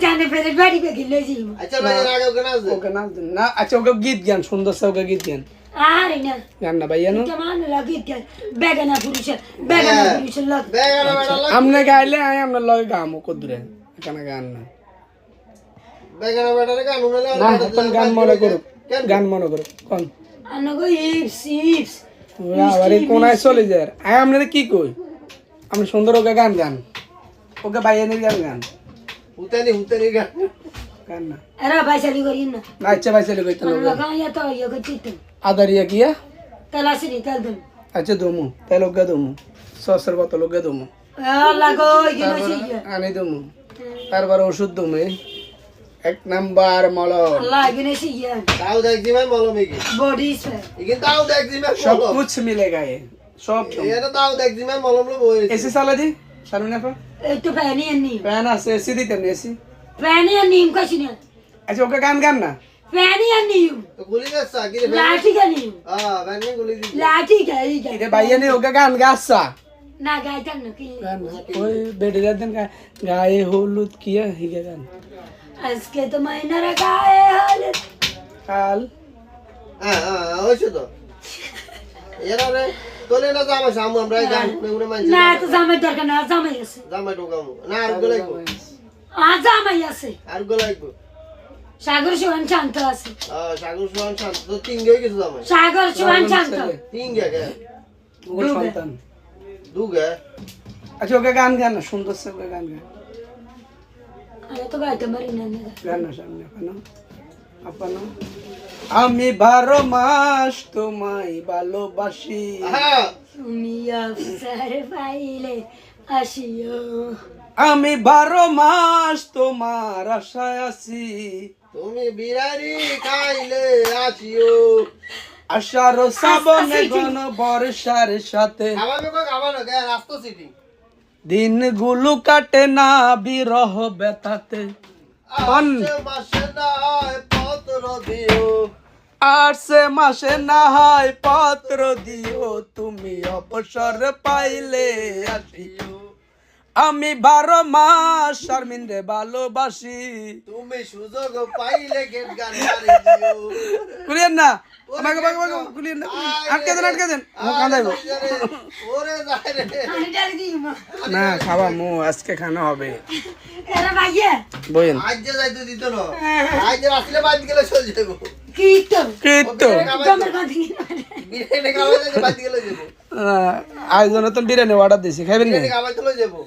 জানে ফেরে বাড়ি বেগে লই যাইব আচ্ছা ভাই আগে ওকে নাচ দেন না আচ্ছা ওকে গীত গান সুন্দর সে ওকে গীত গান আরে না গান না ভাইয়া না কেমন লাগি বেগানা পুরুষ লাগ বেগানা বেটা লাগ আমনে গাইলে আই আপনার লগে গামো কদুরে এখানে গান না বেগানা বেটারে গান উনালে না এখন গান মনে করো গান মনে করো কোন আনগো ইপস ওরা আরে কোনায় চলে যায় আই আপনাদের কি কই আমি সুন্দর ওকে গান গান ওকে ভাইয়ানের গান গান হুতেনি গান গান না এরা বাইসালি করি না না আচ্ছা ভাই চলে কইতে লোক লাগাইয়া তো ইয়ে করছিত আদারিয়া কিয়া তালাসিনি কালদম আচ্ছা দমু তাহলে ওকে দমু সসের বোতল ওকে দমু লাগো ইগিনো সিয়া আনি দমু তারপর ওষুধ দমে এক নাম্বার মলম আল্লাহ ইগিনো সিয়া তাও দেখছি ভাই মলমে কি বডি স্প্রে ইগিন তাও দেখছি ভাই সব কুছ মিলেগা ये সব এটা তাও দেখছি ভাই মলম লো বই এসি চালা দি চালু না পা একটু প্যানি আনি ফ্যান আছে এসি দিতে নি এসি প্যানি আনি কাছিনা আচ্ছা ওকে গান গান না প্যানি আনি তো গুলি যাচ্ছে কি রে লাঠি গানি ব্যান গুলি দি লাঠি গাই গাই এটা ভাইয়া নে ওকে গান গাছা না গাইতাম না কি গান ওই বেডে যাতেন গায়ে হলুদ কিয়া হিগে গান আজকে তো মাইনার গায়ে হল কাল ওই তো এরা রে তোলে না জামা সামু আমরা গান শুনে মানছি না তো জামাই দরকার না জামাই আছে জামা ঢোকামু না আর গলাইবো জামাই আছে আর গলাইবো সাগর সুহান শান্ত আছে সাগর সোহান শান্ত তো তিন গই কিছু জামা সাগর সুহান শান্ত তিন গে ওর সন্তান দু গে আচ্ছা ওকে গান গান না সুন্দর সে ওকে গান গান আমি তো গাইতে পারি না গান না সামনে আপন আমি 12 মাস তোমায় ভালোবাসি হ্যাঁ তুমি অফসার পাইলে আসিও আমি 12 মাস তোমার আশায় আছি তুমি বিরারি খাইলে আসিও আশার শ্রাবণে ঘন বর্ষার সাথে খাবাবে কই খাবানো গে রাস্তা সিটি দিনগুলো কাটে না বিরহ ব্যথাতে মাসে নাই পত্র দিও আটসে মাসে না হয় পত্র দিও তুমি অবসর পাইলে আসিও আমি 12 মাস শারমিনরে ভালোবাসি তুমি সুযোগ পাইলে গেট গান মারি দিও কুলিয়েন না আমাকে কুলিয়েন না আটকে দেন ও কাঁদাইবো ওরে যায় রে আমি ডালি দিই মা না খাওয়া মু আজকে খানা হবে এরা ভাইয়া বইন আজ যে যাইতে দিত না আজ যে আসলে বাদ গেলে চলে যাবো কি তো কীর্ত তোমার কথা বিরিয়ানি খাওয়া যাবে বাদ গেলে যাবো আয়োজন তো বিরিয়ানি অর্ডার দিছি খাইবেন না বিরিয়ানি খাওয়া চলে যাবো